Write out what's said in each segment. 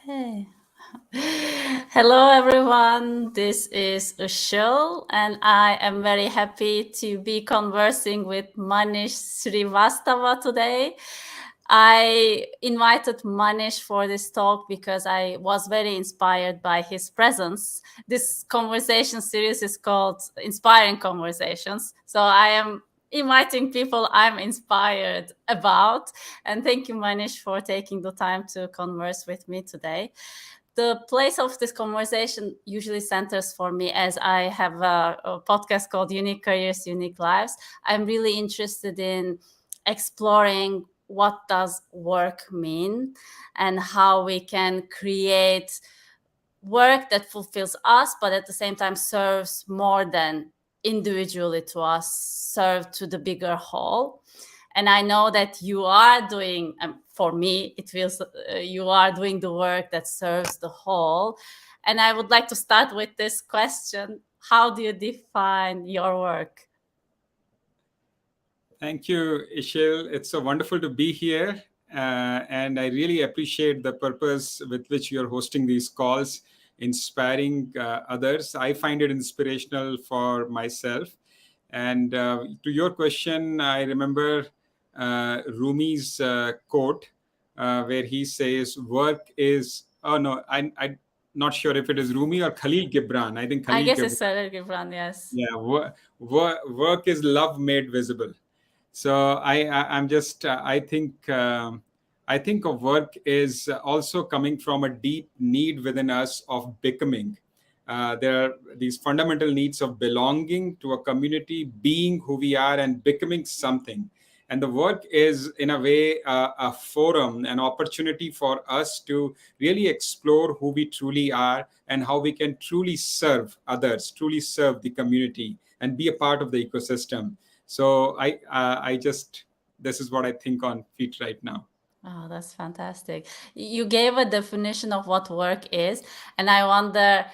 Hey. Hello, everyone. This is Ushul, and I am very happy to be conversing with Manish Srivastava today. I invited Manish for this talk because I was very inspired by his presence. This conversation series is called Inspiring Conversations. So I am inviting people I'm inspired about. And thank you, Manish, for taking the time to converse with me today. The place of this conversation usually centers for me as I have a podcast called Unique Careers, Unique Lives. I'm really interested in exploring what does work mean and how we can create work that fulfills us, but at the same time serves more than individually to us, serve to the bigger whole. And I know that you are doing, for me it feels you are doing the work that serves the whole. And I would like to start with this question: how do you define your work? Thank you, Ishil. It's so wonderful to be here. And I really appreciate the purpose with which you're hosting these calls, inspiring others. I find it inspirational for myself. And to your question, I remember Rumi's quote where he says, work is, oh no, I'm not sure if it is Rumi or Khalil Gibran. I think I Khalil guess Gibran. it's Sarah Gibran, yes. Yeah, work is love made visible. So I'm just I think of work is also coming from a deep need within us of becoming. There are these fundamental needs of belonging to a community, being who we are, and becoming something. And the work is, in a way, a forum, an opportunity for us to really explore who we truly are and how we can truly serve others, truly serve the community, and be a part of the ecosystem. So I just this is what I think on feet right now. Oh, that's fantastic. You gave a definition of what work is, and I wonder,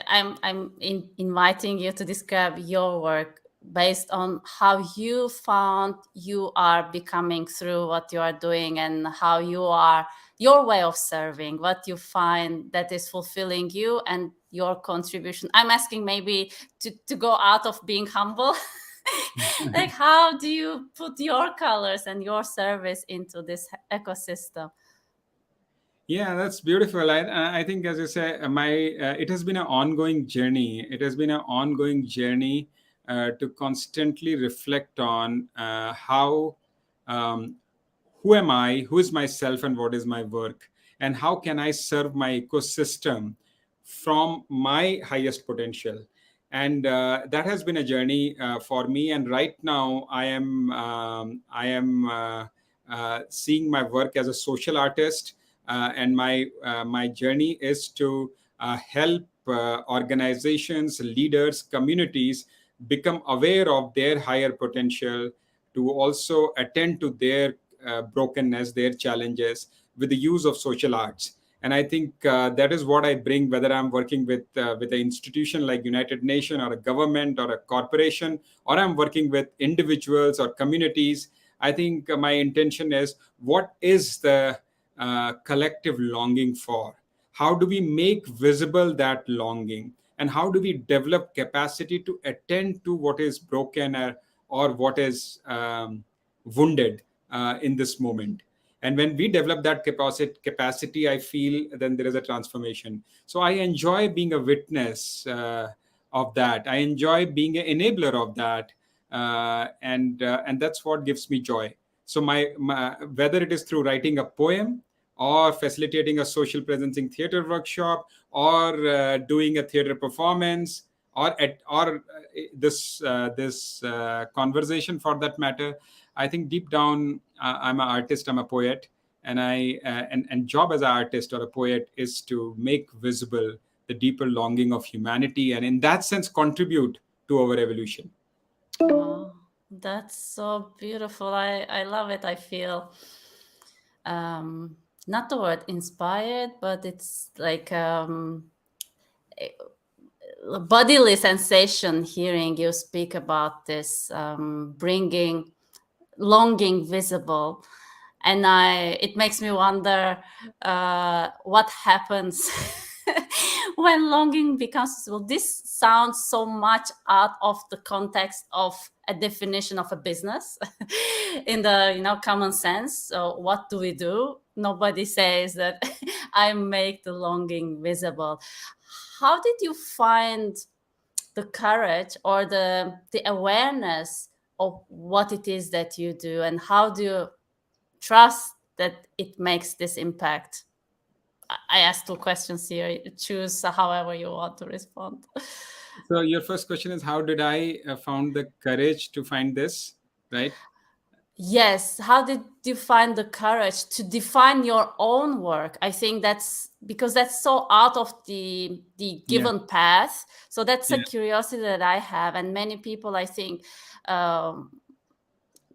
I'm inviting you to describe your work based on how you found you are becoming through what you are doing and how you are your way of serving, what you find that is fulfilling you and your contribution. I'm asking maybe to go out of being humble. Like, how do you put your colors and your service into this ecosystem? Yeah, that's beautiful. I think, as you say, my it has been an ongoing journey. It has been an ongoing journey to constantly reflect on how um, who am I, who is myself, and what is my work, and how can I serve my ecosystem from my highest potential. And that has been a journey for me. And right now, I am seeing my work as a social artist, and my journey is to help organizations, leaders, communities become aware of their higher potential, to also attend to their brokenness, their challenges with the use of social arts. And I think that is what I bring, whether I'm working with an institution like United Nations or a government or a corporation, or I'm working with individuals or communities. I think my intention is, what is the collective longing for? How do we make visible that longing? And how do we develop capacity to attend to what is broken, or what is wounded in this moment? And when we develop that capacity, I feel then there is a transformation. So I enjoy being a witness of that. I enjoy being an enabler of that, and that's what gives me joy. So my whether it is through writing a poem, or facilitating a social presencing theater workshop, or doing a theater performance, or this conversation, for that matter. I think deep down, I'm an artist, I'm a poet, and and job as an artist or a poet is to make visible the deeper longing of humanity, and in that sense contribute to our evolution. Oh, that's so beautiful. I love it. I feel um not the word inspired, but it's like a bodily sensation hearing you speak about this, bringing longing visible. And it makes me wonder what happens when longing becomes, well, this sounds so much out of the context of a definition of a business in the common sense. So what do we do? Nobody says that I make the longing visible. How did you find the courage or the awareness of what it is that you do, and how do you trust that it makes this impact? I asked two questions here. Choose however you want to respond. So your first question is, how did I found the courage to find this, right? Yes, how did you find the courage to define your own work? I think that's because that's so out of the Yeah, given path. So that's a yeah. curiosity that I have, and many people, I think,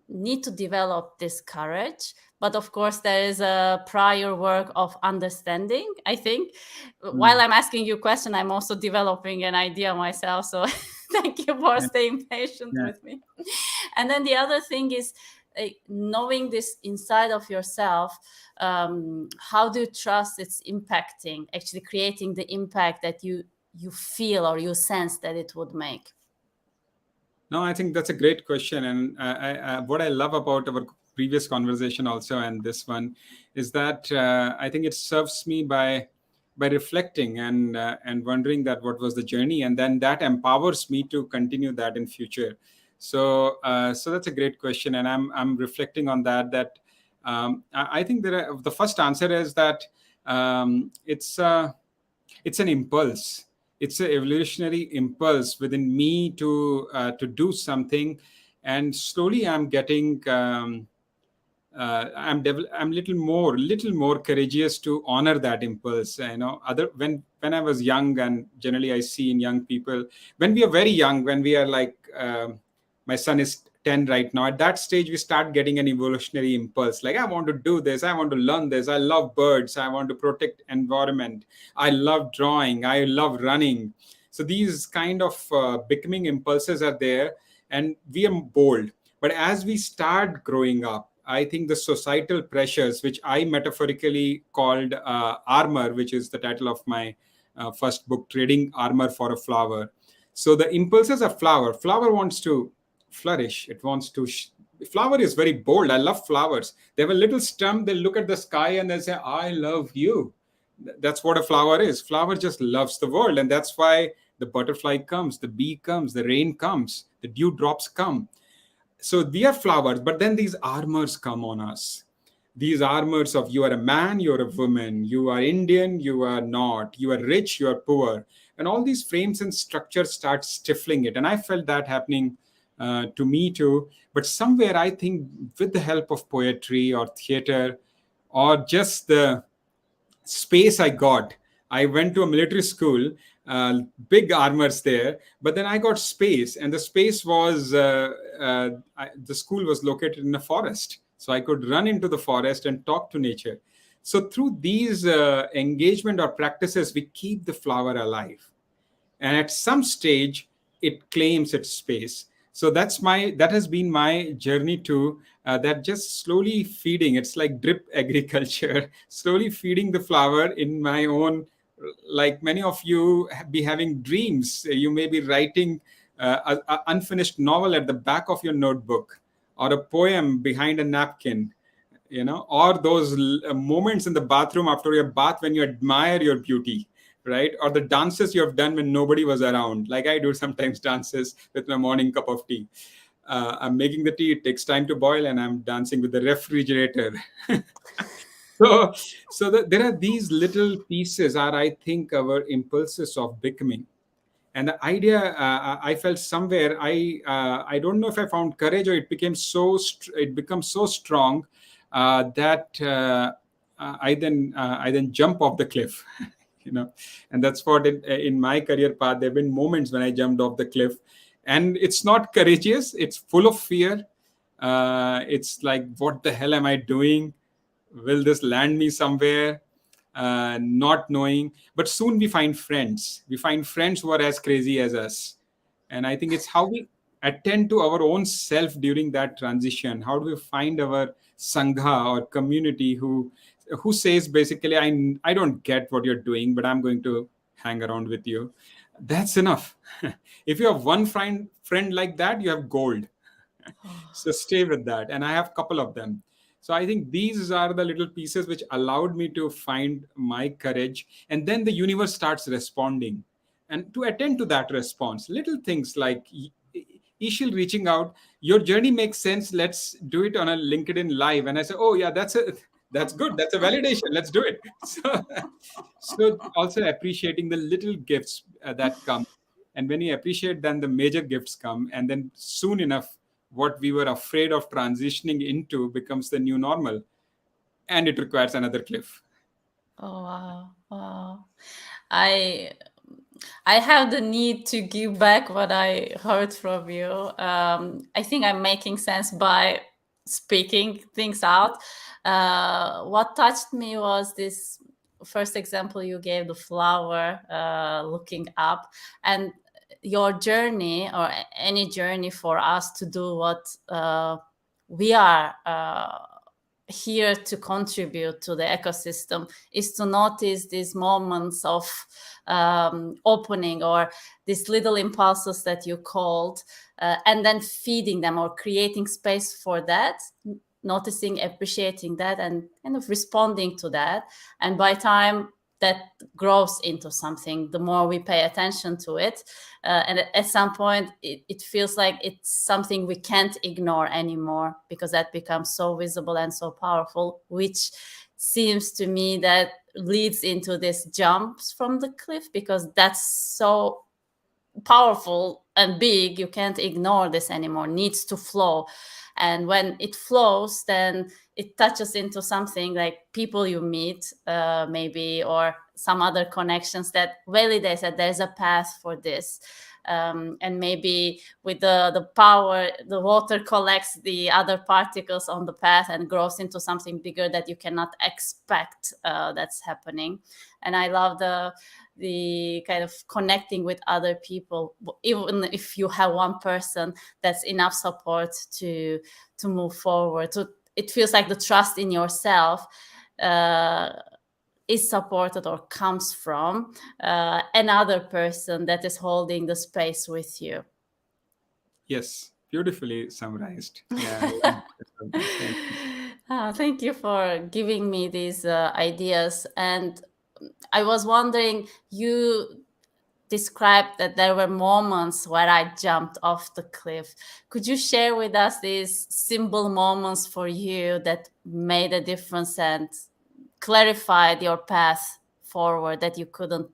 need to develop this courage. But of course, there is a prior work of understanding, I think. While Mm. I'm asking you a question, I'm also developing an idea myself. So thank you for Yeah, staying patient yeah. with me. And then the other thing is knowing this inside of yourself. How do you trust it's impacting, actually creating the impact that you feel or you sense that it would make? No, I think that's a great question, and what I love about our previous conversation also and this one is that I think it serves me by reflecting and wondering that what was the journey, and then that empowers me to continue that in future. So that's a great question, and I'm reflecting on that. I think the first answer is that um, it's. It's an impulse. It's an evolutionary impulse within me to do something, and slowly I'm getting I'm little more courageous to honor that impulse. Other when I was young, and generally I see in young people, when we are very young, when we are like my son is 10 right now, at that stage we start getting an evolutionary impulse, like I want to do this, I want to learn this, I love birds, I want to protect environment, I love drawing, I love running. So these kind of becoming impulses are there, and we are bold. But as we start growing up, I think the societal pressures, which I metaphorically called armor, which is the title of my first book, Trading Armor for a Flower. So the impulses of flower. Flower wants to flourish. It wants to. Flower is very bold. I love flowers. They have a little stem. They look at the sky and they say, "I love you." That's what a flower is. Flower just loves the world, and that's why the butterfly comes, the bee comes, the rain comes, the dewdrops come. So we are flowers, but then these armors come on us. These armors of you are a man, you are a woman, you are Indian, you are not, you are rich, you are poor, and all these frames and structures start stifling it. And I felt that happening to me too. But somewhere I think, with the help of poetry or theater, or just the space I got. I went to a military school, big armors there, but then I got space, and the space was the school was located in a forest, so I could run into the forest and talk to nature. So through these engagement or practices, we keep the flower alive, and at some stage it claims its space. So that has been my journey too, that just slowly feeding, it's like drip agriculture, slowly feeding the flower in my own. Like many of you be having dreams, you may be writing a unfinished novel at the back of your notebook, or a poem behind a napkin, or those moments in the bathroom after your bath when you admire your beauty, right? Or the dances you have done when nobody was around, like I do sometimes dances with my morning cup of tea. I'm making the tea, it takes time to boil, and I'm dancing with the refrigerator. so there are these little pieces are, I think, our impulses of becoming. And the idea, I felt somewhere, I don't know if I found courage, or it became it becomes so strong that I then jump off the cliff. you know and that's what in my career path, there have been moments when I jumped off the cliff, and it's not courageous, it's full of fear. It's like, what the hell am I doing? Will this land me somewhere? Not knowing. But soon we find friends who are as crazy as us. And I think it's how we attend to our own self during that transition. How do we find our sangha or community who says basically, I don't get what you're doing, but I'm going to hang around with you. That's enough. If you have one friend like that, you have gold. So stay with that, and I have a couple of them. So I think these are the little pieces which allowed me to find my courage, and then the universe starts responding, and to attend to that response, little things like Ishil reaching out, your journey makes sense, let's do it on a LinkedIn live. And I say, oh yeah, that's good, that's a validation, let's do it. So also appreciating the little gifts that come, and when you appreciate, then the major gifts come, and then soon enough what we were afraid of transitioning into becomes the new normal, and it requires another cliff. Oh wow, wow. I I have the need to give back what I heard from you. I think I'm making sense by speaking things out. What touched me was this first example you gave, the flower looking up, and your journey, or any journey for us to do what we are here to contribute to the ecosystem, is to notice these moments of opening, or these little impulses that you called, and then feeding them or creating space for that, noticing, appreciating that, and kind of responding to that. And by time that grows into something, the more we pay attention to it, and at some point it feels like it's something we can't ignore anymore, because that becomes so visible and so powerful, which seems to me that leads into this jumps from the cliff, because that's so powerful and big, you can't ignore this anymore, needs to flow. And when it flows, then it touches into something like people you meet, maybe, or some other connections that validate that there's a path for this. And maybe with the power, the water collects the other particles on the path and grows into something bigger that you cannot expect that's happening. And I love the kind of connecting with other people, even if you have one person, that's enough support to move forward. So it feels like the trust in yourself is supported or comes from another person that is holding the space with you. Yes, beautifully summarized. Yeah, I love that. Thank you. Thank you for giving me these ideas. And I was wondering, you described that there were moments where I jumped off the cliff. Could you share with us these simple moments for you that made a difference and clarified your path forward that you couldn't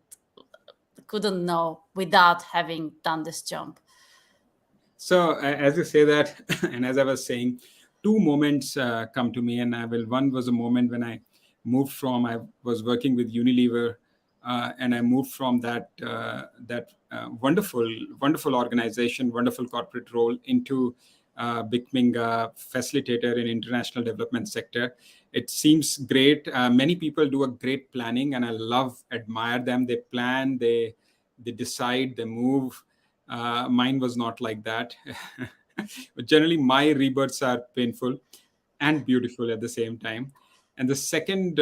know without having done this jump? So as you say that, and as I was saying, two moments come to me, and I will. One was a moment when I moved from. I was working with Unilever, and I moved from that wonderful organization, wonderful corporate role, into becoming a facilitator in international development sector. It seems great. Many people do a great planning, and I admire them. They plan, they decide, they move. Mine was not like that. But generally, my rebirths are painful and beautiful at the same time. And the second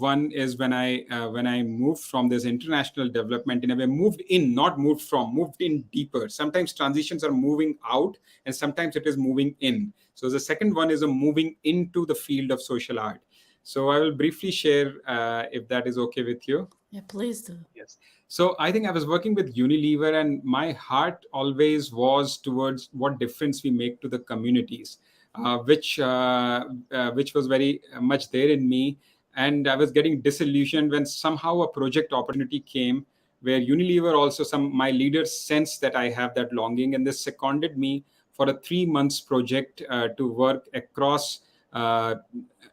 one is when I moved from this international development in a way, moved in, not moved from, moved in deeper. Sometimes transitions are moving out, and sometimes it is moving in. So the second one is a moving into the field of social art. So I will briefly share if that is okay with you. Yeah, please do. Yes. So I think I was working with Unilever, and my heart always was towards what difference we make to the communities, which was very much there in me. And I was getting disillusioned when somehow a project opportunity came where Unilever also, some my leaders sensed that I have that longing, and they seconded me for a 3 months project to work uh,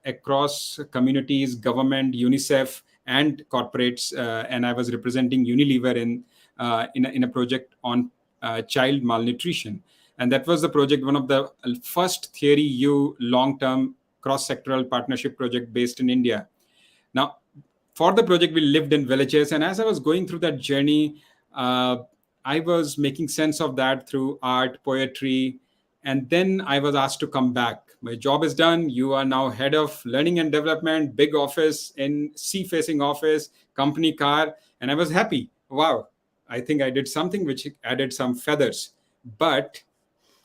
across communities, government, UNICEF, and corporates. And I was representing Unilever in a project on child malnutrition. And that was the project, one of the first Theory U long-term cross-sectoral partnership project based in India. Now, for the project, we lived in villages. And as I was going through that journey, I was making sense of that through art, poetry, And then I was asked to come back. My job is done. You are now head of learning and development, big office in sea-facing office, company car. And I was happy. Wow, I think I did something which added some feathers. But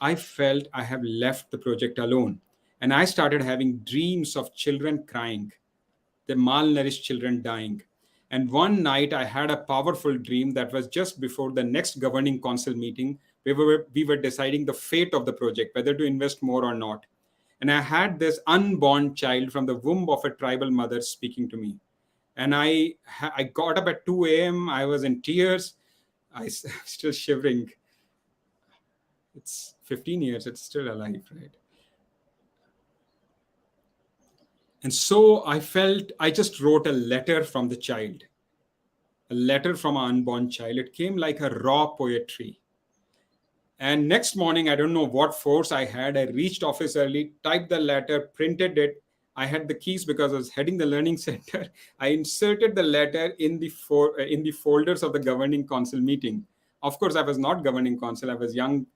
I felt I have left the project alone. And I started having dreams of children crying, the malnourished children dying. And one night I had a powerful dream that was just before the next governing council meeting. We were deciding the fate of the project, whether to invest more or not. And I had this unborn child from the womb of a tribal mother speaking to me. And I got up at 2 a.m. I was in tears. Still shivering. It's 15 years. It's still alive, right? And so I felt I just wrote a letter from the child, a letter from an unborn child. It came like a raw poetry. And next morning, I don't know what force I had. I reached office early, typed the letter, printed it. I had the keys because I was heading the learning center. I inserted the letter in the folders of the governing council meeting. Of course, I was not governing council. I was young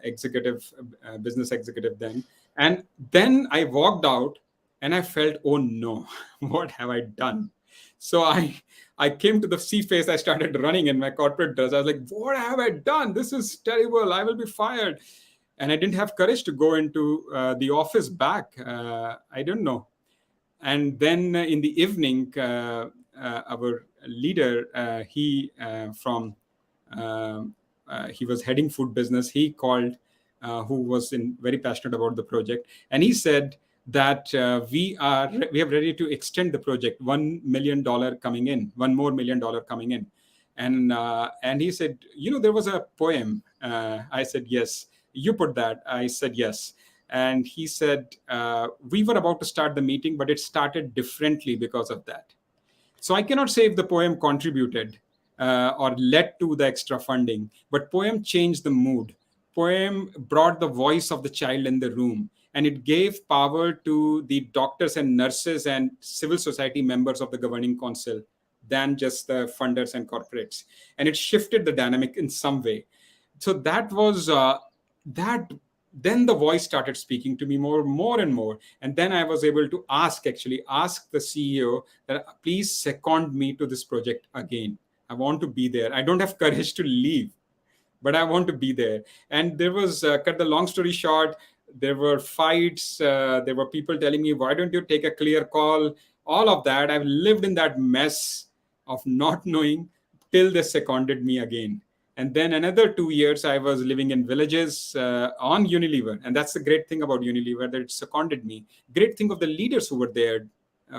executive, business executive then. And then I walked out and I felt, oh no, what have I done? So I came to the sea face. I started running in my corporate dress. I was like, what have I done? This is terrible. I will be fired. And I didn't have courage to go into the office back. I don't know. And then in the evening, our leader, he was heading food business. He called, who was very passionate about the project. And he said, that we are ready to extend the project. $1 million coming in, $1 more million coming in, and he said, there was a poem. I said yes. You put that? I said yes. And he said we were about to start the meeting, but it started differently because of that. So I cannot say if the poem contributed or led to the extra funding, but poem changed the mood. Poem brought the voice of the child in the room. And it gave power to the doctors and nurses and civil society members of the governing council than just the funders and corporates. And it shifted the dynamic in some way. So that was that. Then the voice started speaking to me more and more. And then I was able to ask the CEO that please second me to this project again. I want to be there. I don't have courage to leave, but I want to be there. And there was, cut the long story short, there were fights. There were people telling me, why don't you take a clear call? All of that. I've lived in that mess of not knowing till they seconded me again. And then another 2 years, I was living in villages on Unilever. And that's the great thing about Unilever, that it seconded me. Great thing of the leaders who were there,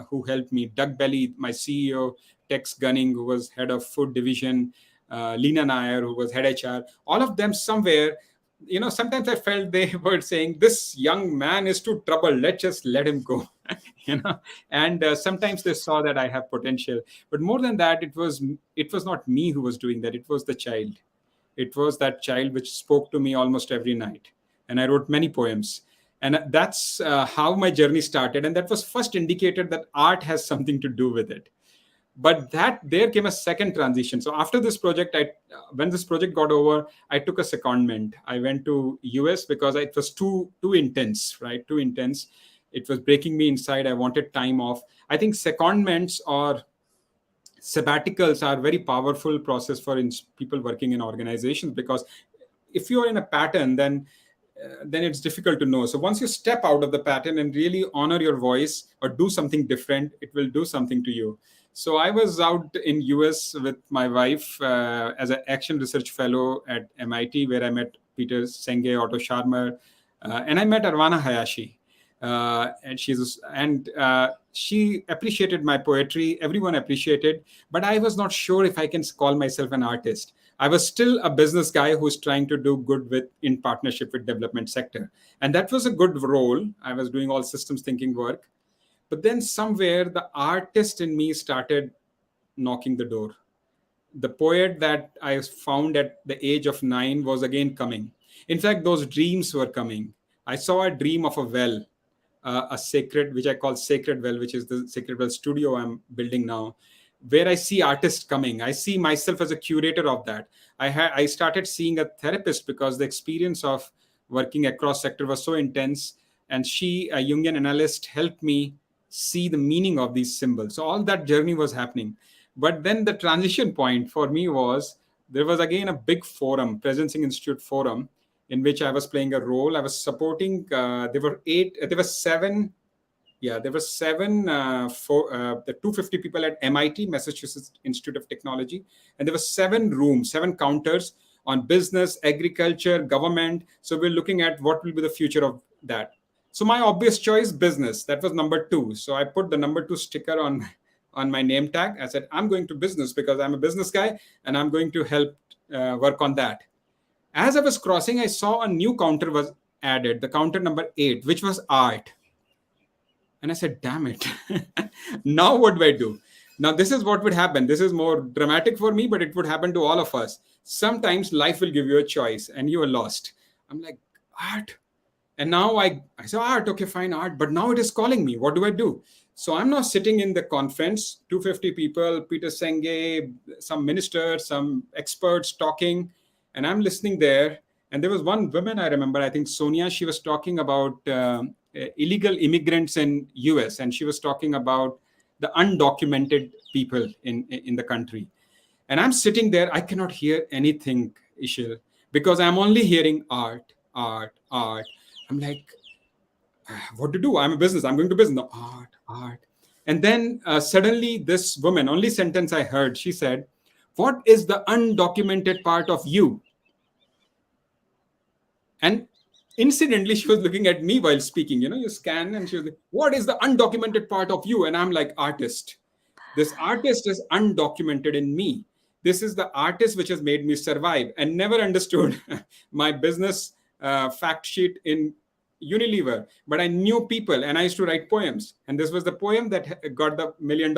who helped me. Doug Belly, my CEO, Tex Gunning, who was head of food division, Lena Nair, who was head HR. All of them somewhere, sometimes I felt they were saying, this young man is too troubled. Let's just let him go. And sometimes they saw that I have potential. But more than that, it was not me who was doing that. It was the child. It was that child which spoke to me almost every night. And I wrote many poems. And that's how my journey started. And that was first indicated that art has something to do with it. But there came a second transition. So after this project, when this project got over, I took a secondment. I went to US because it was too intense, right? Too intense. It was breaking me inside. I wanted time off. I think secondments or sabbaticals are very powerful process for people working in organizations, because if you're in a pattern, then it's difficult to know. So once you step out of the pattern and really honor your voice or do something different, it will do something to you. So I was out in US with my wife as an action research fellow at MIT, where I met Peter Senge, Otto Scharmer, and I met Arvana Hayashi. And she appreciated my poetry. Everyone appreciated, but I was not sure if I can call myself an artist. I was still a business guy who's trying to do good in partnership with development sector. And that was a good role. I was doing all systems thinking work. But then somewhere the artist in me started knocking the door. The poet that I found at the age of 9 was again coming. In fact, those dreams were coming. I saw a dream of a well, a sacred, which I call Sacred Well, which is the Sacred Well studio I'm building now, where I see artists coming. I see myself as a curator of that. I started seeing a therapist because the experience of working across sector was so intense. And she, a Jungian analyst, helped me see the meaning of these symbols. So all that journey was happening. But then the transition point for me was there was again a big forum, Presencing Institute forum, in which I was playing a role. I was supporting. There were seven. Yeah, there were seven for the 250 people at MIT, Massachusetts Institute of Technology, and there were seven rooms, seven counters on business, agriculture, government. So we're looking at what will be the future of that. So my obvious choice, business. That was number two. So I put the number two sticker on my name tag. I said, I'm going to business because I'm a business guy and I'm going to help work on that. As I was crossing, I saw a new counter was added, the counter number 8, which was art. And I said, damn it. Now what do I do? Now, this is what would happen. This is more dramatic for me, but it would happen to all of us. Sometimes life will give you a choice and you are lost. I'm like, art. And now I say, art, okay, fine, art. But now it is calling me. What do I do? So I'm now sitting in the conference, 250 people, Peter Senge, some ministers, some experts talking, and I'm listening there. And there was one woman I remember, I think Sonia, she was talking about illegal immigrants in US, and she was talking about the undocumented people in the country. And I'm sitting there, I cannot hear anything, Ishil, because I'm only hearing art, art, art. I'm like, what to do? I'm a business. I'm going to business. No, art, art. And then suddenly this woman, only sentence I heard, she said, what is the undocumented part of you? And incidentally, she was looking at me while speaking. You scan and she was like, what is the undocumented part of you? And I'm like, artist. This artist is undocumented in me. This is the artist which has made me survive, and never understood my business fact sheet in Unilever. But I knew people and I used to write poems. And this was the poem that got the $1 million.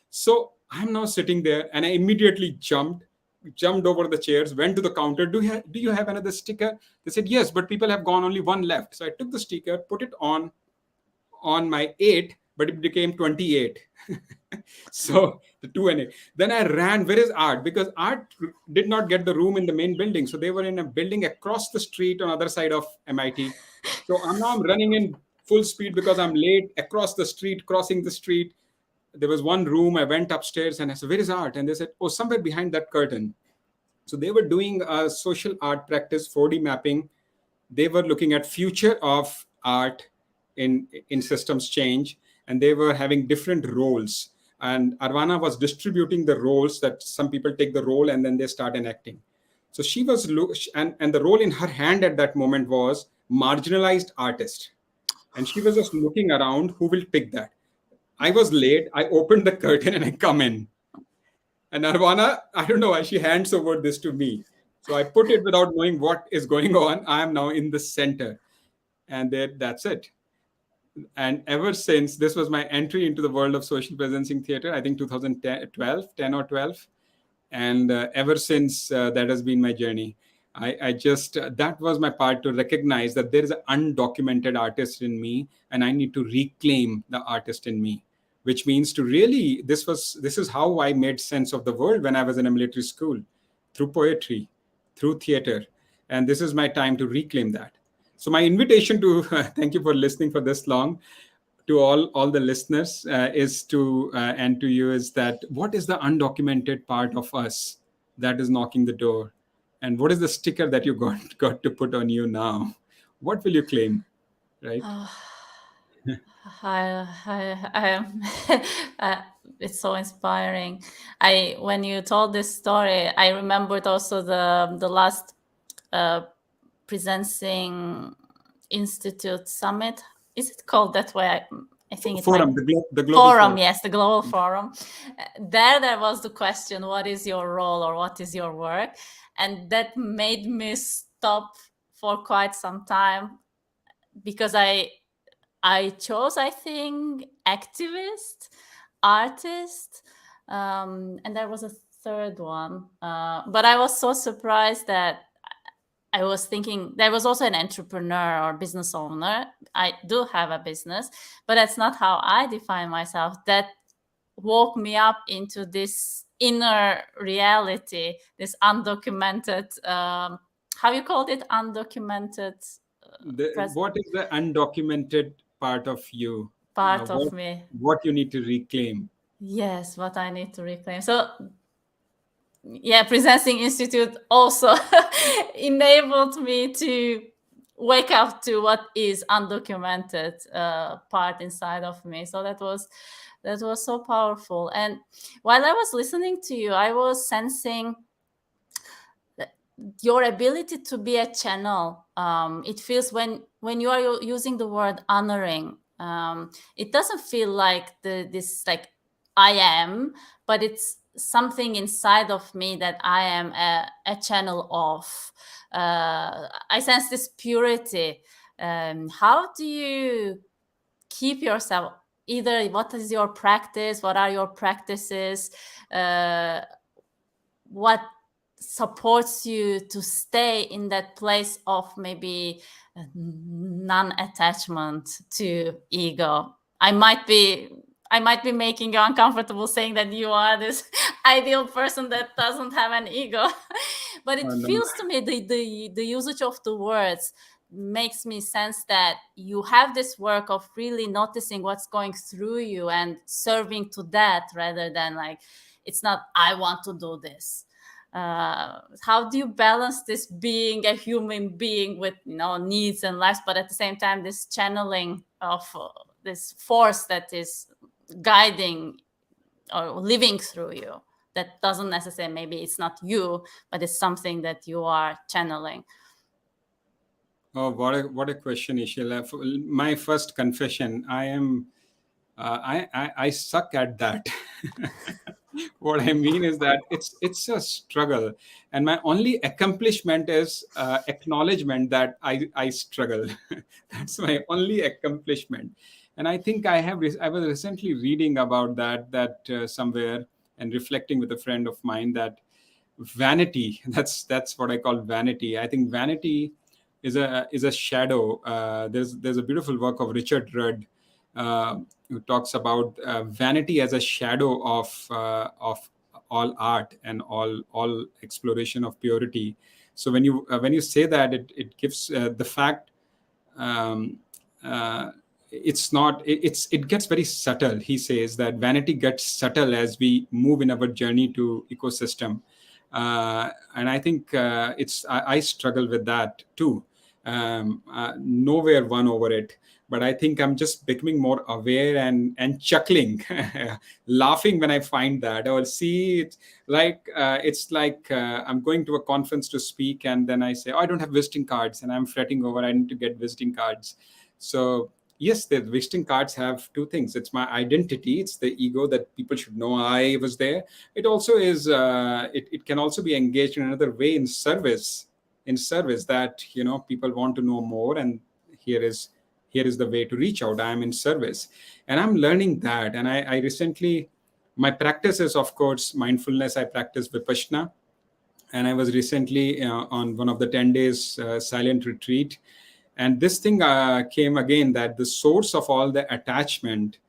So I'm now sitting there and I immediately jumped over the chairs, went to the counter. Do you have another sticker? They said, yes, but people have gone only one left. So I took the sticker, put it on my 8, but it became 28. So the 2 and 8. Then I ran, where is art? Because art did not get the room in the main building. So they were in a building across the street on the other side of MIT. So I'm running in full speed because I'm late, across the street, crossing the street. There was one room. I went upstairs and I said, where is art? And they said, oh, somewhere behind that curtain. So they were doing a social art practice, 4D mapping. They were looking at future of art in systems change, and they were having different roles. And Arvana was distributing the roles, that some people take the role and then they start enacting. So she was, and the role in her hand at that moment was marginalized artist. And she was just looking around, who will pick that? I was late. I opened the curtain and I come in. And Arvana, I don't know why she hands over this to me. So I put it without knowing what is going on. I am now in the center. And that's it. And ever since, this was my entry into the world of social presencing theater, I think 2012, 10 or 12. And ever since, that has been my journey. I just, that was my part to recognize that there is an undocumented artist in me, and I need to reclaim the artist in me, which means to really, this is how I made sense of the world when I was in a military school, through poetry, through theater. And this is my time to reclaim that. So my invitation to, thank you for listening for this long, to all the listeners is to, and to you is that, what is the undocumented part of us that is knocking the door? And what is the sticker that you got to put on you now? What will you claim, right? I am. It's so inspiring. When you told this story, I remembered also the last Presencing Institute Summit. Is it called that way? I think it Forum, might. the global forum. Yes, the global forum. There was the question, what is your role or what is your work? And that made me stop for quite some time, because I chose, I think, activist, artist, and there was a third one. But I was so surprised that I was thinking there was also an entrepreneur or business owner. I do have a business, but that's not how I define myself. That woke me up into this inner reality, this undocumented how you called it, undocumented What is the undocumented part of you? part of What me. you need to reclaim? Yes, what I need to reclaim. So yeah, Presencing Institute also enabled me to wake up to what is undocumented part inside of me. So that was so powerful. And while I was listening to you, I was sensing your ability to be a channel. It feels when you are using the word honoring, it doesn't feel like this like I am, but it's something inside of me that I am a channel of. I sense this purity. How do you keep yourself, either what is your practice, what are your practices, uh, what supports you to stay in that place of maybe non-attachment to ego? I might be making you uncomfortable saying that you are this ideal person that doesn't have an ego, but it No. feels to me the usage of the words makes me sense that you have this work of really noticing what's going through you and serving to that, rather than like, it's not I want to do this. How do you balance this being a human being with needs and lives, but at the same time this channeling of this force that is guiding or living through you, that doesn't necessarily, maybe it's not you, but it's something that you are channeling? Oh, what a question, Ishila. My first confession: I am I suck at that. What I mean is that it's a struggle, and my only accomplishment is acknowledgement that I struggle. That's my only accomplishment. And I think I was recently reading about that somewhere, and reflecting with a friend of mine, that vanity, that's what I call vanity. I think vanity is a shadow. There's a beautiful work of Richard Rudd, who talks about vanity as a shadow of all art and all exploration of purity. So when you say that, it gives the fact, um, uh, it's not it gets very subtle. He says that vanity gets subtle as we move in our journey to ecosystem. And I think I struggle with that too. Nowhere won over it, but I think I'm just becoming more aware and chuckling, laughing when I find that. Or see it like it's like I'm going to a conference to speak, and then I say, oh, I don't have visiting cards, and I'm fretting over I need to get visiting cards. So yes, the visiting cards have two things. It's my identity, it's the ego that people should know I was there. It also is it can also be engaged in another way, in service, that people want to know more, and here is the way to reach out. I'm in service, and I'm learning that. And I recently, my practice is, of course, mindfulness. I practice Vipassana, and I was recently on one of the 10 days silent retreat. And this thing came again, that the source of all the attachment,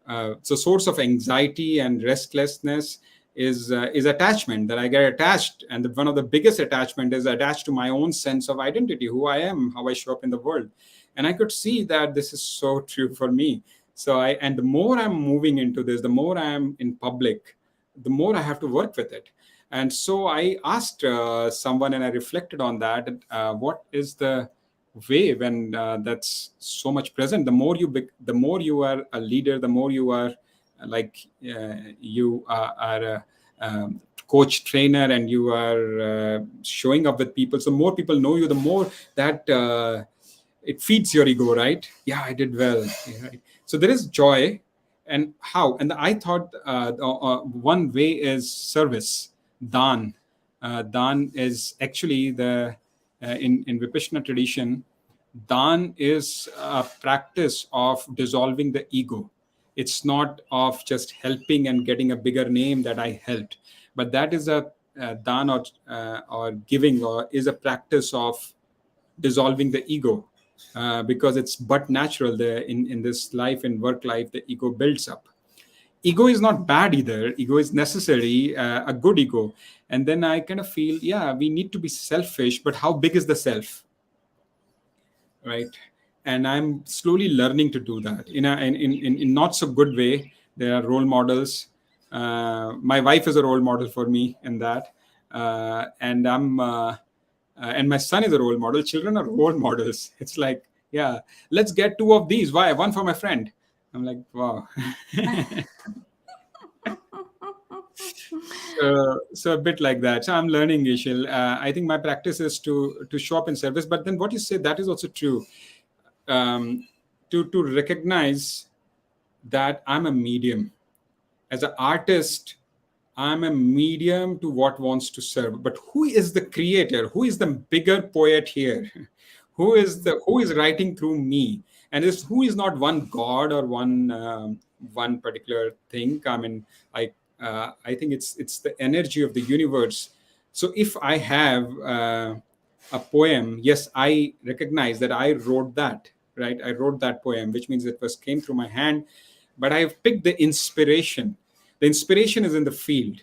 so source of anxiety and restlessness is attachment, that I get attached. And one of the biggest attachment is attached to my own sense of identity, who I am, how I show up in the world. And I could see that this is so true for me. And the more I'm moving into this, the more I'm in public, the more I have to work with it. And so I asked someone, and I reflected on that. What is the way when that's so much present? The more you are a leader, the more you are you are a coach trainer, and you are showing up with people. So more people know you, the more that it feeds your ego, right? Yeah, I did well. Yeah, right. So there is joy. And how? And I thought one way is service, dan. Dan is actually the in Vipassana tradition. Dan is a practice of dissolving the ego. It's not of just helping and getting a bigger name that I helped, but that is a dan, or giving, or is a practice of dissolving the ego, because it's but natural. In this life, in work life, the ego builds up. ego is not bad either. Ego is necessary, a good ego. And then I kind of feel, yeah, we need to be selfish, but how big is the self, right? And I'm slowly learning to do that in not so good way. There are role models. My wife is a role model for me in that, and my son is a role model. Children are role models. It's like, yeah, let's get two of these. Why? One for my friend. I'm like, wow. So a bit like that. So I'm learning, Ishil. I think my practice is to show up in service. But then what you say, that is also true. Um, to recognize that I'm a medium. As an artist, I'm a medium to what wants to serve. But who is the creator? Who is the bigger poet here? Who is writing through me? And is who is not one god or one particular thing. I mean, I think it's the energy of the universe. So if I have a poem, yes, I recognize that I wrote that, right? I wrote that poem, which means it was came through my hand, but I have picked the inspiration. The inspiration is in the field,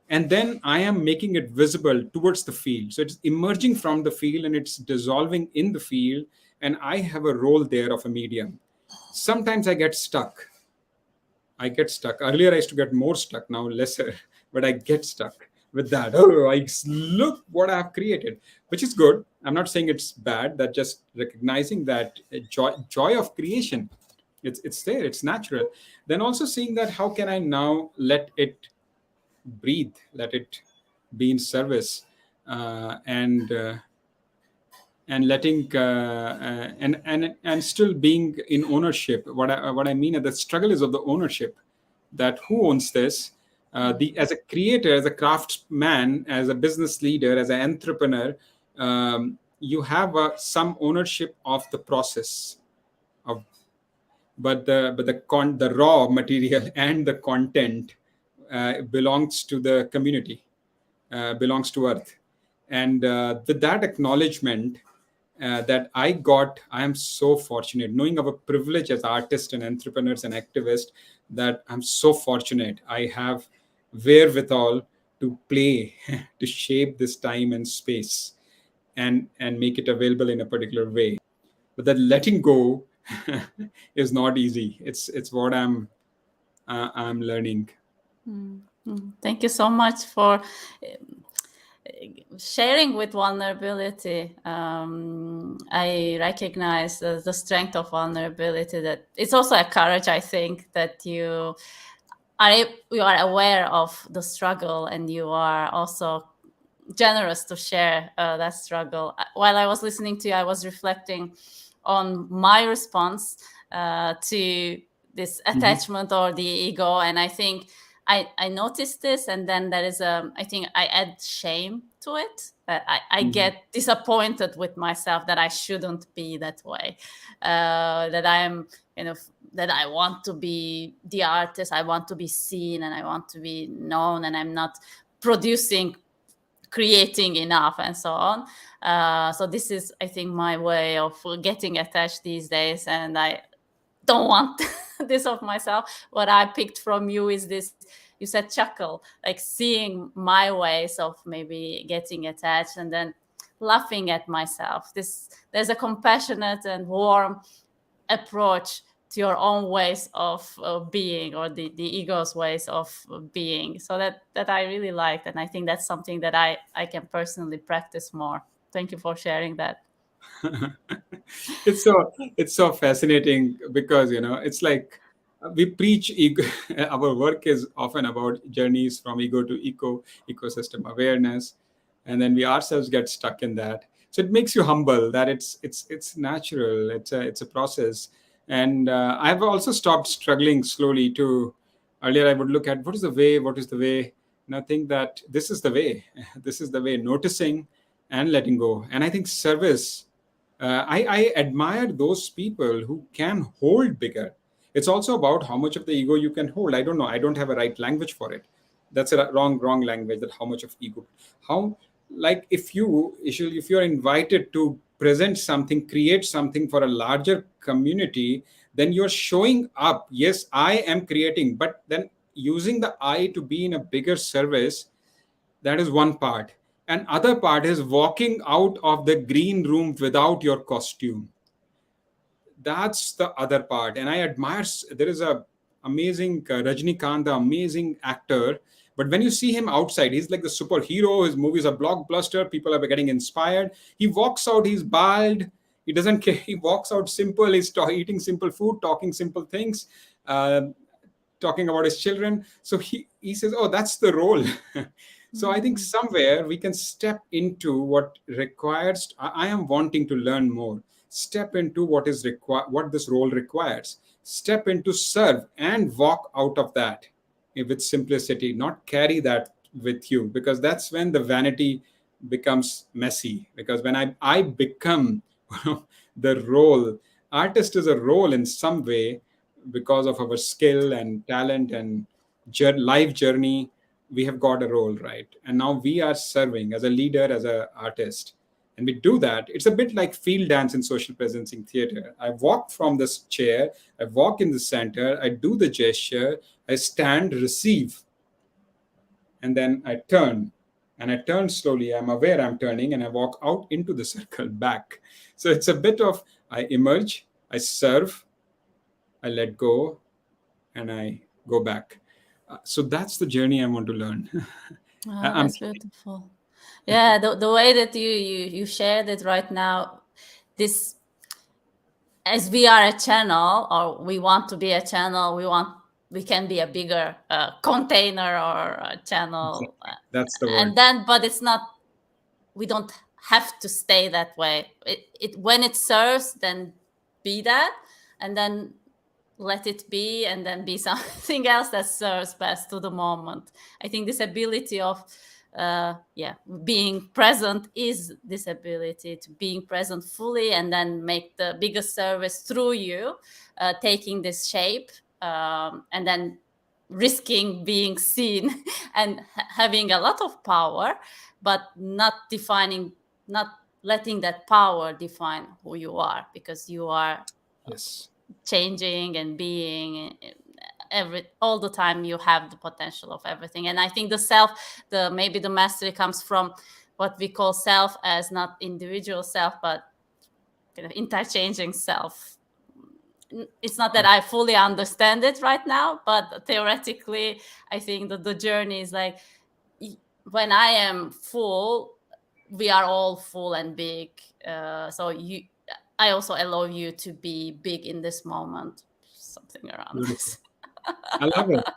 and then I am making it visible towards the field. So it's emerging from the field and it's dissolving in the field, and I have a role there of a medium. Sometimes I get stuck. I get stuck. Earlier, I used to get more stuck, now lesser, but I get stuck with that. Oh, look what I've created, which is good. I'm not saying it's bad. That just recognizing that joy of creation, it's there, it's natural. Then also seeing that how can I now let it breathe, let it be in service, and letting and still being in ownership. What I mean is the struggle is of the ownership, that who owns this. The As a creator, as a craftsman, as a business leader, as an entrepreneur, you have some ownership of the process of, the raw material and the content belongs to the community, belongs to earth. And with that acknowledgement, I am so fortunate, knowing our privilege as artists and entrepreneurs and activists, that I'm so fortunate I have wherewithal to play, to shape this time and space, and make it available in a particular way. But that letting go is not easy. It's what I'm learning. Thank you so much for sharing with vulnerability. I recognize the strength of vulnerability. That it's also a courage, I think, that you are aware of the struggle, and you are also generous to share that struggle. While I was listening to you, I was reflecting on my response to this attachment or the ego, and I think I noticed this, and then there is I think I add shame to it. That I get disappointed with myself that I shouldn't be that way. That I am, that I want to be the artist, I want to be seen, and I want to be known, and I'm not producing, creating enough, and so on. So this is, I think, my way of getting attached these days, and I don't want this of myself. What I picked from you is this, you said chuckle, like seeing my ways of maybe getting attached and then laughing at myself. There's a compassionate and warm approach to your own ways of being, or the ego's ways of being. So that I really liked, and I think that's something that I can personally practice more. Thank you for sharing that. It's so fascinating, because it's like we preach ego. Our work is often about journeys from ego to ecosystem awareness, and then we ourselves get stuck in that. So it makes you humble that it's natural. It's a process. And I've also stopped struggling slowly to. Earlier I would look at what is the way, and I think that this is the way. This is the way, noticing and letting go. And I think service, I admire those people who can hold bigger. It's also about how much of the ego you can hold. I don't know. I don't have a right language for it. That's a wrong language. That how much of ego, how, like, if you're invited to present something, create something for a larger community, then you're showing up. Yes, I am creating, but then using the I to be in a bigger service, that is one part. And other part is walking out of the green room without your costume. That's the other part. And I admire, there is a amazing Rajnikant, the amazing actor, but when you see him outside, he's like the superhero. His movies are blockbuster, people are getting inspired. He walks out, he's bald, he doesn't care. He walks out simple, he's eating simple food, talking simple things, uh, talking about his children. So he says, oh, that's the role. So I think Mm. somewhere we can step into what requires. I am wanting to learn more. Step into what is required, what this role requires. Step into serve and walk out of that with simplicity, not carry that with you, because that's when the vanity becomes messy. Because when I become the role, artist is a role in some way, because of our skill and talent and life journey, we have got a role, right? And now we are serving as a leader, as an artist, and we do that. It's a bit like field dance in social presencing theater. I walk from this chair, I walk in the center, I do the gesture, I stand, receive, and then I turn. And I turn slowly, I'm aware I'm turning, and I walk out into the circle back. So it's a bit of I emerge, I serve, I let go, and I go back. So that's the journey I want to learn. Oh, I'm that's beautiful. Yeah, the way that you shared it right now, this, as we are a channel, or we want to be a channel, we can be a bigger container or a channel, exactly. That's the word. and then, but it's not, we don't have to stay that way. It when it serves, then be that, and then let it be, and then be something else that serves best to the moment. I think this ability of being present is this ability to being present fully, and then make the biggest service through you, taking this shape, and then risking being seen and having a lot of power, but not defining, not letting that power define who you are, because you are Yes. changing and being all the time. You have the potential of everything. And I think the self, the maybe the mastery comes from what we call self, as not individual self, but kind of interchanging self. It's not that I fully understand it right now, but theoretically I think that the journey is like, when I am full, we are all full and big. So I also allow you to be big in this moment, something around Beautiful. this. I love it.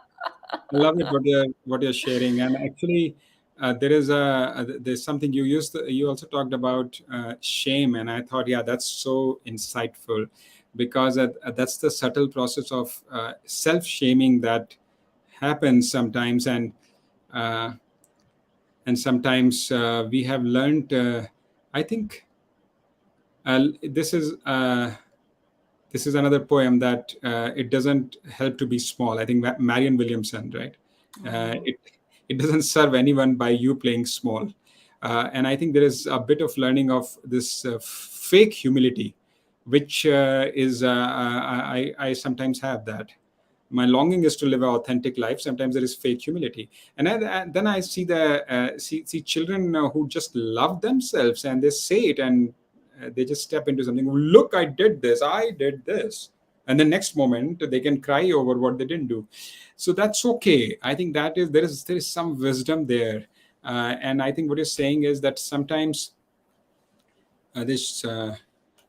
I love it what you're sharing. And actually, there's something you used. You also talked about shame, and I thought, yeah, that's so insightful, because that's the subtle process of self-shaming that happens sometimes, uh, and sometimes we have learned. I think this is. This is another poem that it doesn't help to be small. I think Marion Williamson, right? Oh. It doesn't serve anyone by you playing small. And I think there is a bit of learning of this fake humility, which is I sometimes have that. My longing is to live an authentic life. Sometimes there is fake humility, and then I see see children who just love themselves, and they say it, and they just step into something. Look, I did this. I did this, and the next moment they can cry over what they didn't do. So that's okay. I think that is there is some wisdom there, and I think what you're saying is that sometimes this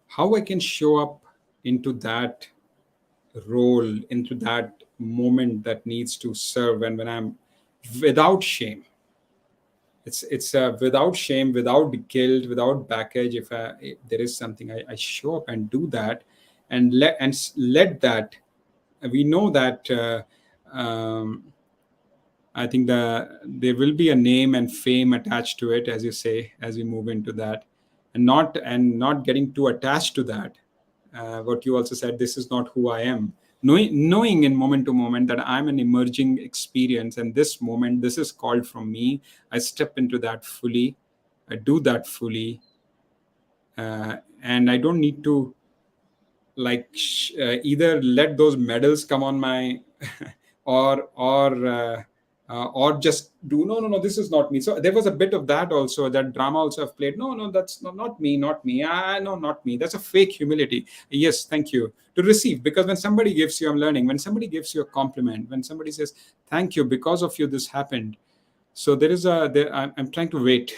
how I can show up into that role, into that moment that needs to serve, and when I'm without shame. It's without shame, without guilt, without baggage. If there is something, I show up and do that, and let that. We know that I think there will be a name and fame attached to it, as you say, as we move into that, and not getting too attached to that. What you also said, this is not who I am. Knowing in moment to moment that I'm an emerging experience, and this moment, this is called from me. I step into that fully. I do that fully, and I don't need to either let those medals come on my or just do no, this is not me. So there was a bit of that also, that drama also I've played. No, that's not me, not me. No, not me. That's a fake humility. Yes, thank you, to receive. Because when somebody gives you, I'm learning, when somebody gives you a compliment, when somebody says thank you, because of you this happened, so I'm trying to wait.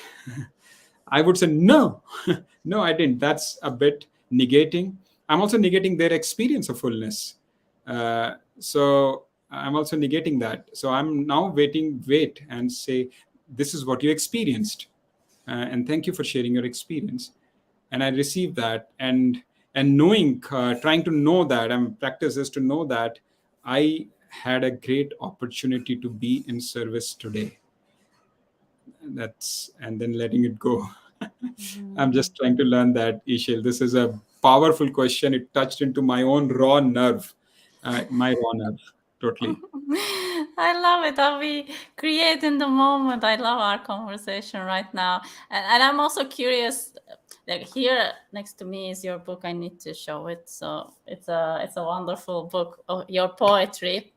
I would say no, no, I didn't. That's a bit negating. I'm also negating their experience of fullness. So I'm also negating that. So I'm now wait and say, this is what you experienced, and thank you for sharing your experience. And I receive that, and knowing, trying to know that, practice is to know that I had a great opportunity to be in service today. And then letting it go. I'm just trying to learn that, Ishil. This is a powerful question. It touched into my own raw nerve, totally. I love it how we create in the moment. I love our conversation right now. And I'm also curious, like here next to me is your book. I need to show it. So it's a wonderful book of your poetry,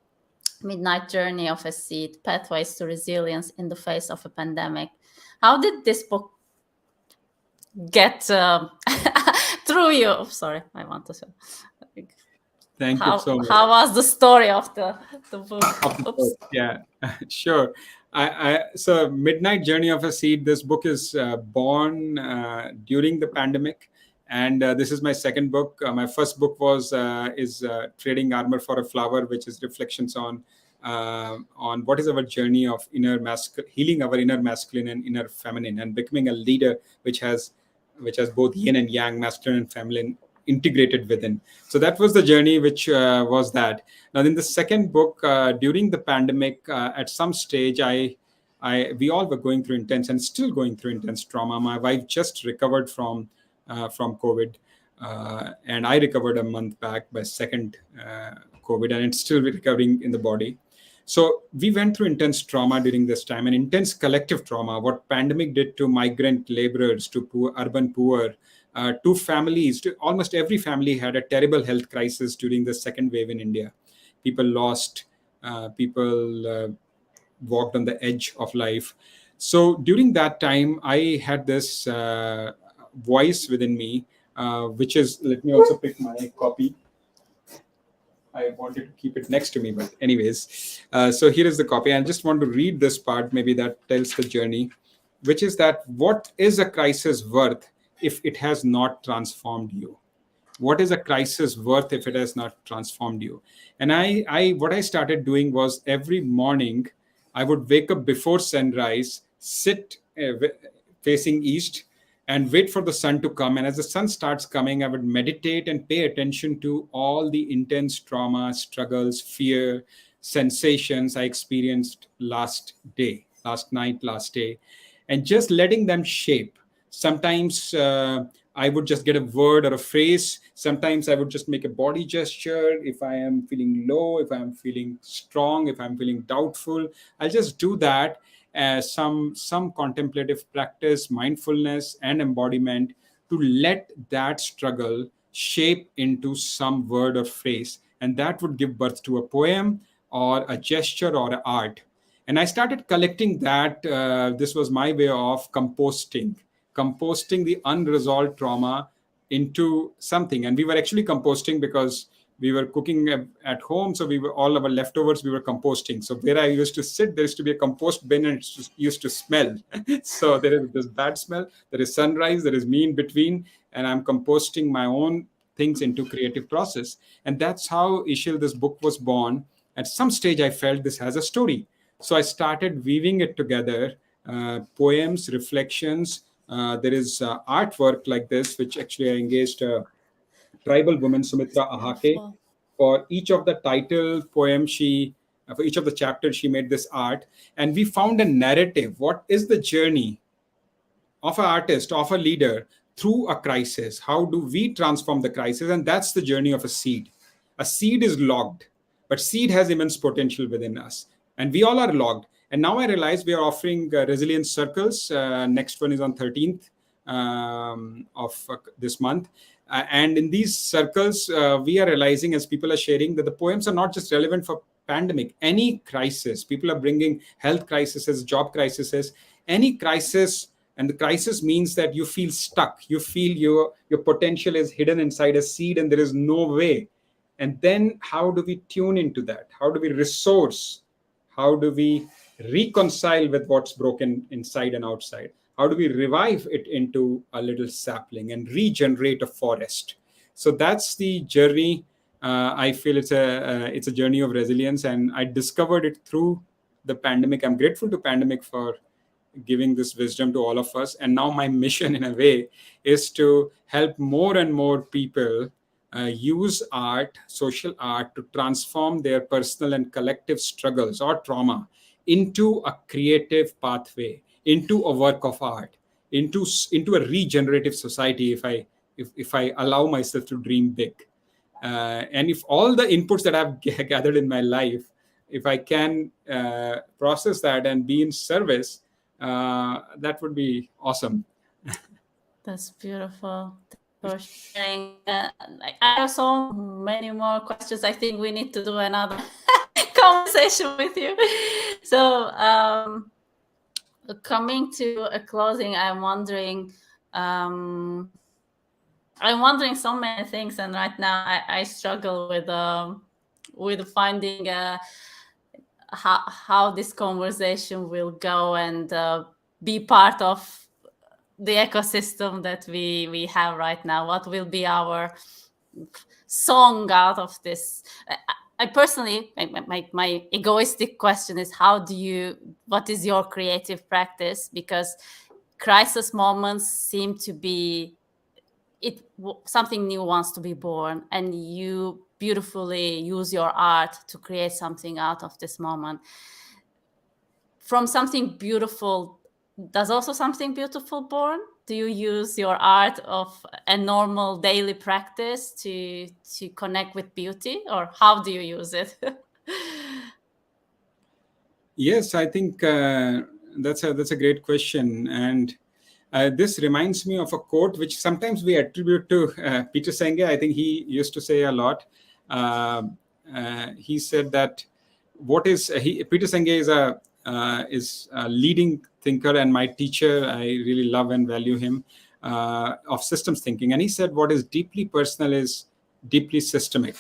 Midnight Journey of a Seed, Pathways to Resilience in the Face of a Pandemic. How did this book get through you? Oh, sorry, I want to show. Thank you so much. How was the story of the book? Oops. Yeah, sure. So Midnight Journey of a Seed, this book is born during the pandemic. And this is my second book. My first book is Trading Armor for a Flower, which is reflections on what is our journey of healing our inner masculine and inner feminine, and becoming a leader which has both yin and yang, masculine and feminine, integrated within. So that was the journey, which was that. Now, in the second book, during the pandemic, at some stage, we all were going through intense and still going through intense trauma. My wife just recovered from COVID, and I recovered a month back by second COVID, and it's still recovering in the body. So we went through intense trauma during this time, and intense collective trauma. What pandemic did to migrant laborers, to urban poor, to families, to almost every family had a terrible health crisis during the second wave in India. People lost, people walked on the edge of life. So during that time, I had this voice within me, which is, let me also pick my copy. I wanted to keep it next to me, but anyways, so here is the copy. I just want to read this part, maybe that tells the journey, which is that what is a crisis worth if it has not transformed you? What is a crisis worth if it has not transformed you? And what I started doing was, every morning I would wake up before sunrise, sit facing east, and wait for the sun to come. And as the sun starts coming, I would meditate and pay attention to all the intense trauma, struggles, fear, sensations I experienced last night, last day, and just letting them shape. Sometimes I would just get a word or a phrase. Sometimes I would just make a body gesture. If I am feeling low, if I am feeling strong, if I'm feeling doubtful, I'll just do that. Some contemplative practice, mindfulness, and embodiment, to let that struggle shape into some word or phrase. And that would give birth to a poem or a gesture or an art. And I started collecting that. This was my way of composting the unresolved trauma into something. And we were actually composting because we were cooking at home. So all our leftovers, we were composting. So where I used to sit, there used to be a compost bin, and it used to smell. So there is this bad smell. There is sunrise. There is me in between. And I'm composting my own things into creative process. And that's how, Ishil, this book was born. At some stage, I felt this has a story. So I started weaving it together, poems, reflections. There is artwork like this, which actually I engaged a tribal woman, Sumitra Ahake. For each of the title poem, for each of the chapters, she made this art. And we found a narrative. What is the journey of an artist, of a leader through a crisis? How do we transform the crisis? And that's the journey of a seed. A seed is logged, but seed has immense potential within us. And we all are logged. And now I realize we are offering resilience circles. Next one is on 13th of this month. And in these circles, we are realizing, as people are sharing, that the poems are not just relevant for pandemic. Any crisis, people are bringing health crises, job crises, any crisis. And the crisis means that you feel stuck. You feel your potential is hidden inside a seed and there is no way. And then how do we tune into that? How do we resource? How do we reconcile with what's broken inside and outside? How do we revive it into a little sapling and regenerate a forest? So that's the journey. I feel it's a journey of resilience, and I discovered it through the pandemic. I'm grateful to pandemic for giving this wisdom to all of us. And now my mission, in a way, is to help more and more people use art, social art, to transform their personal and collective struggles or trauma into a creative pathway, into a work of art, into a regenerative society. If I allow myself to dream big, and if all the inputs that I've gathered in my life, if I can process that and be in service, that would be awesome. That's beautiful. Thanks for sharing. I have so many more questions. I think we need to do another conversation with you. So, coming to a closing, I'm wondering so many things, and right now I struggle with finding how this conversation will go and be part of the ecosystem that we have right now. What will be our song out of this? I personally, my egoistic question is, what is your creative practice? Because crisis moments seem to be something new wants to be born, and you beautifully use your art to create something out of this moment. From something beautiful, does also something beautiful born? Do you use your art of a normal daily practice to connect with beauty, or how do you use it? Yes, I think that's a great question, and this reminds me of a quote which sometimes we attribute to Peter Senge. I think he used to say a lot. He said that Peter Senge is a leading thinker and my teacher. I really love and value him, of systems thinking. And he said, what is deeply personal is deeply systemic.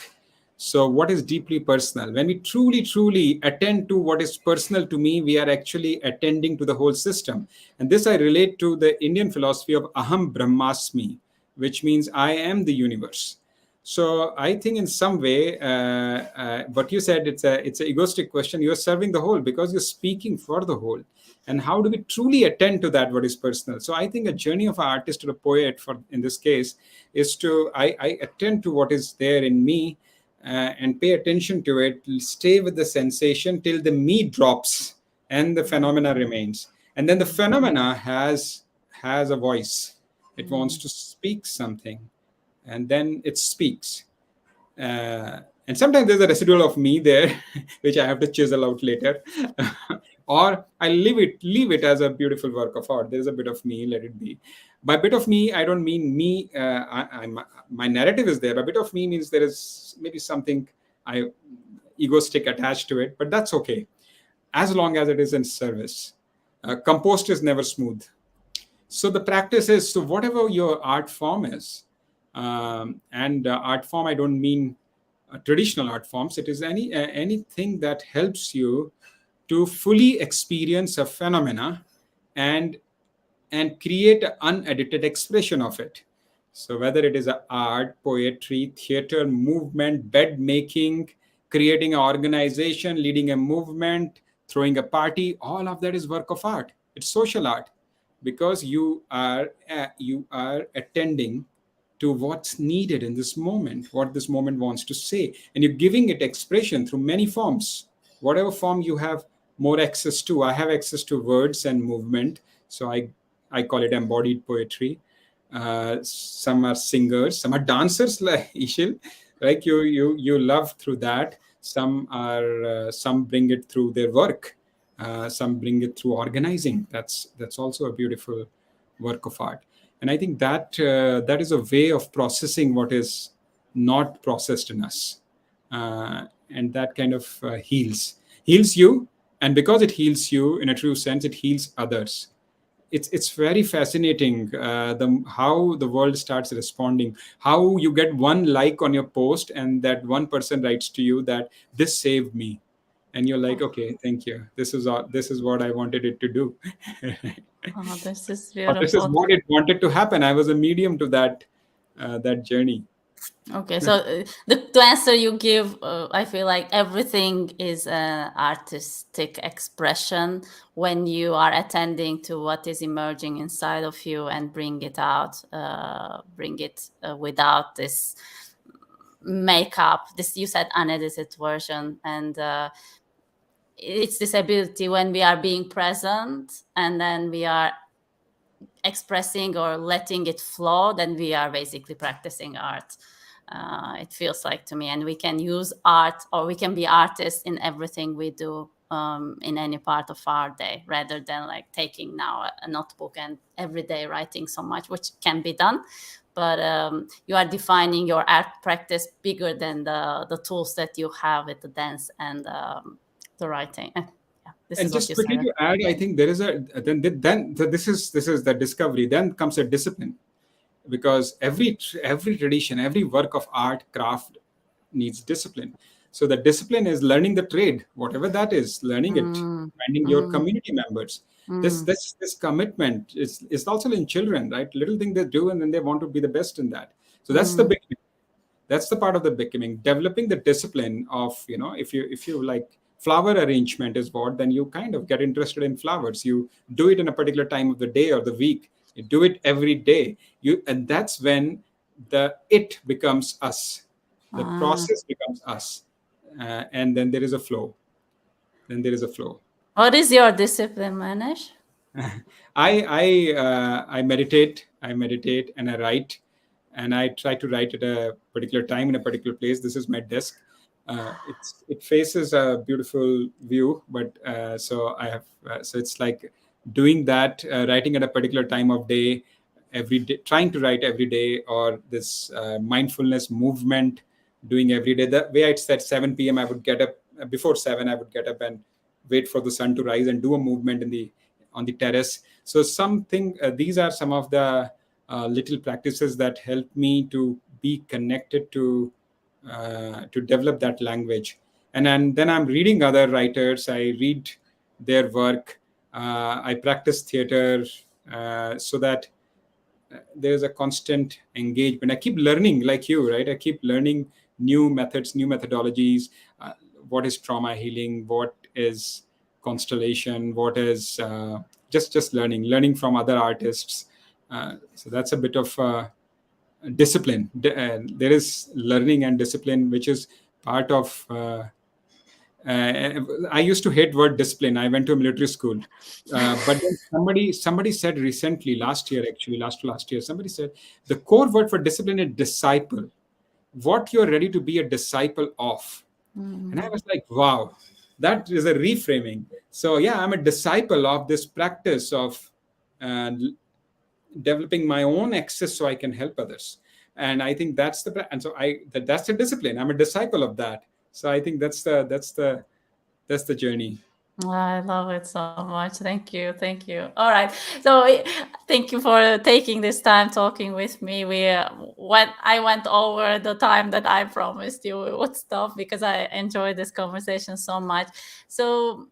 So what is deeply personal? When we truly attend to what is personal to me, we are actually attending to the whole system. And this I relate to the Indian philosophy of Aham Brahmasmi, which means I am the universe. So I think in some way, what you said, it's an egoistic question. You're serving the whole because you're speaking for the whole. And how do we truly attend to that what is personal? So I think a journey of an artist or a poet, for in this case, is to I attend to what is there in me, and pay attention to it, stay with the sensation till the me drops and the phenomena remains. And then the phenomena has a voice. It wants to speak something, and then it speaks. And sometimes there's a residual of me there, which I have to chisel out later. Or I leave it as a beautiful work of art. There's a bit of me, let it be. By bit of me, I don't mean me. My narrative is there. By bit of me means there is maybe something egoistic attached to it, but that's okay, as long as it is in service. Compost is never smooth. So the practice is, so whatever your art form is, and art form, I don't mean traditional art forms. It is anything that helps you to fully experience a phenomena and create an unedited expression of it. So whether it is art, poetry, theater, movement, bed making, creating an organization, leading a movement, throwing a party, all of that is work of art. It's social art, because you are attending to what's needed in this moment, what this moment wants to say, and you're giving it expression through many forms, whatever form you have more access to. I have access to words and movement, so I call it embodied poetry. Some are singers, some are dancers, like Ishil, like you love through that. Some bring it through their work, some bring it through organizing. That's also a beautiful work of art. And I think that that is a way of processing what is not processed in us, and that kind of heals you. And because it heals you in a true sense, it heals others. It's very fascinating, the how the world starts responding, how you get one like on your post and that one person writes to you that this saved me, and you're like, okay, thank you, this is what I wanted it to do. Oh, this is Or this is beautiful. what it wanted to happen. I was a medium to that that journey. Okay, so the answer you give, I feel like everything is an artistic expression when you are attending to what is emerging inside of you and bring it out, bring it without this makeup. This, you said, unedited version, and it's this ability when we are being present and then we are expressing or letting it flow, then we are basically practicing art. It feels like to me, and we can use art, or we can be artists in everything we do, in any part of our day, rather than like taking now a notebook and every day writing so much, which can be done. But you are defining your art practice bigger than the tools that you have with the dance and the writing. Yeah, this And is what just you quickly said. to add, I think there is a then this is the discovery. Then comes a discipline, because every tradition, every work of art, craft needs discipline. So the discipline is learning the trade, whatever that is, learning it, Mm, finding your mm, community members. mm, This commitment is also in children, right? Little thing they do, and then they want to be the best in that. So that's the mm. big, that's the part of the becoming, developing the discipline of, if you like flower arrangement is what, then you kind of get interested in flowers. You do it in a particular time of the day or the week. You do it every day. And that's when the it becomes us, the Ah. process becomes us, and then there is a flow. Then there is a flow. What is your discipline, Manish? I meditate. I meditate and I write, and I try to write at a particular time in a particular place. This is my desk. It faces a beautiful view, but so I have so it's like doing that, writing at a particular time of day, every day, trying to write every day, or this mindfulness movement doing every day. The way it's at 7 p.m. I would get up before 7. I would get up and wait for the sun to rise and do a movement in the on the terrace. So something, these are some of the little practices that help me to be connected to develop that language. And then I'm reading other writers. I read their work. I practice theater, so that there's a constant engagement. I keep learning, like you, right? I keep learning new methods, new methodologies. uh, what is trauma healing, what is constellation, what is just learning from other artists. So that's a bit of discipline. There is learning and discipline, which is part of I used to hate word discipline. I went to a military school, but then somebody said recently, last year actually, last year, somebody said the core word for discipline is disciple. What you're ready to be a disciple of, and I Mm. was like, wow, that is a reframing. So yeah, I'm a disciple of this practice of uh, developing my own access so I can help others. And I think that's and so that's the discipline. I'm a disciple of that. So I think that's the journey. I love it so much. Thank you. Thank you. All right. So thank you for taking this time talking with me. I went over the time that I promised you we would stop because I enjoyed this conversation so much. So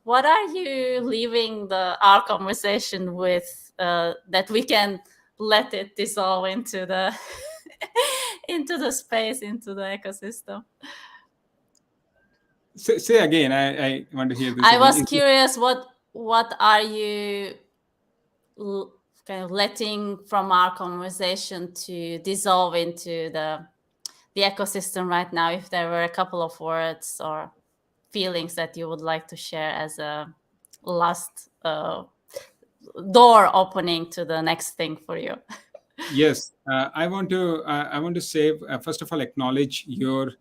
what are you leaving our conversation with, that we can let it dissolve into the into the space, into the ecosystem? Say again. I want to hear this I was again. curious, what are you kind of letting from our conversation to dissolve into the ecosystem right now? If there were a couple of words or feelings that you would like to share as a last door opening to the next thing for you. Yes, I want to say, first of all, acknowledge your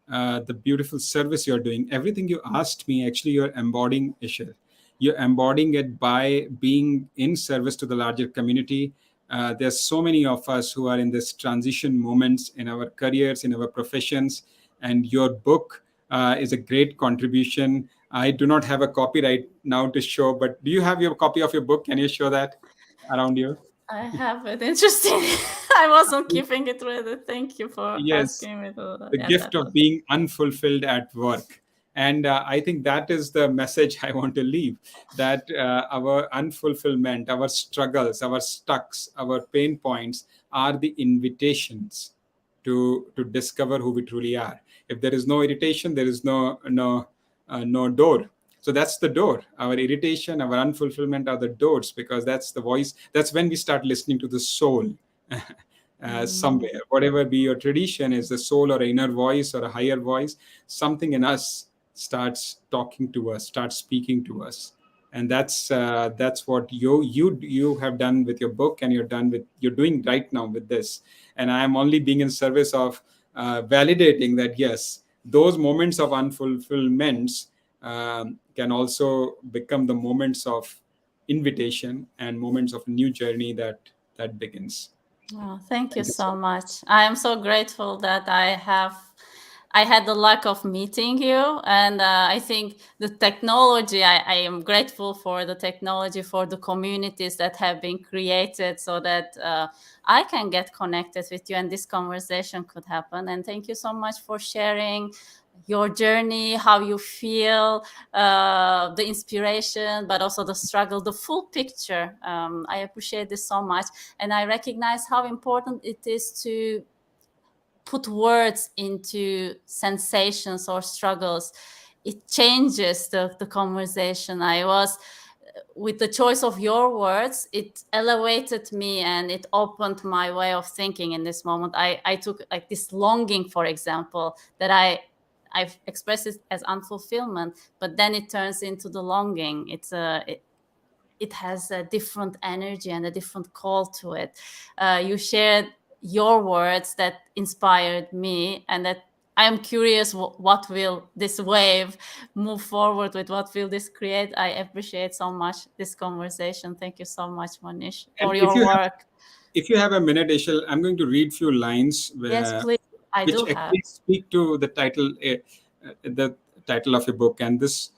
the beautiful service you're doing. Everything you asked me, actually, you're embodying, Ishil. You're embodying it by being in service to the larger community. There's so many of us who are in this transition moments in our careers, in our professions, and your book is a great contribution. I do not have a copy right now to show, but do you have your copy of your book? Can you show that around you? I have it. Interesting. I wasn't keeping it ready. Thank you for Yes, asking me to. the Yeah, gift that of was. being unfulfilled at work. And I think that is the message I want to leave, that our unfulfillment, our struggles, our stucks, our pain points are the invitations to discover who we truly are. If there is no irritation, there is no door. So that's the door. Our irritation, our unfulfillment are the doors, because that's the voice. That's when we start listening to the soul. Somewhere, whatever be your tradition, is the soul or inner voice or a higher voice, something in us starts talking to us, starts speaking to us. And that's what you have done with your book, and you're doing right now with this. And I am only being in service of validating that, yes, those moments of unfulfillments can also become the moments of invitation and moments of new journey that begins. Oh, thank you Thank you so so much. much. I am so grateful that I had the luck of meeting you. And I think the technology, I am grateful for the technology, for the communities that have been created so that I can get connected with you and this conversation could happen. And thank you so much for sharing your journey, how you feel, the inspiration, but also the struggle, the full picture. I appreciate this so much. And I recognize how important it is to put words into sensations or struggles. It changes the conversation. I was with the choice of your words, it elevated me and it opened my way of thinking in this moment. I took like this longing, for example, that I've expressed it as unfulfillment, but then it turns into the longing. It has a different energy and a different call to it. You shared your words that inspired me, and that I am curious what will this wave move forward with, what will this create. I appreciate so much this conversation. Thank you so much, Manish, And for your work. if you have a minute, Ishal, I'm going to read few lines Yes, please. I which do have. actually speak to the title of your book. And this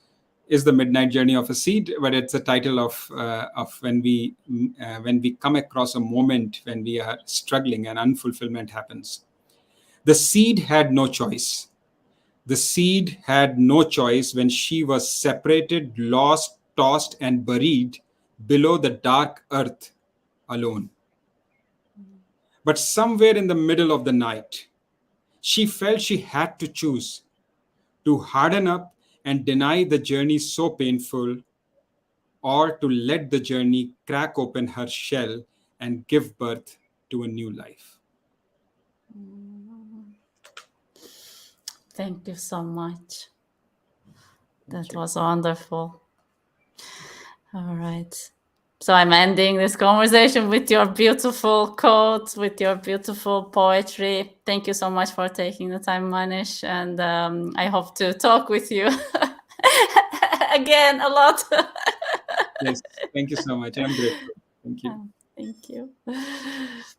is the Midnight Journey of a Seed, but it's a title of when we come across a moment when we are struggling and unfulfillment happens. The seed had no choice. The seed had no choice when she was separated, lost, tossed, and buried below the dark earth alone. But somewhere in the middle of the night, she felt she had to choose to harden up and deny the journey so painful, or to let the journey crack open her shell and give birth to a new life. Thank you so much. Thank That you. was wonderful. All right. So I'm ending this conversation with your beautiful quotes, with your beautiful poetry. Thank you so much for taking the time, Manish. And I hope to talk with you again a lot. Yes, thank you so much. I'm grateful. Thank you. Thank you.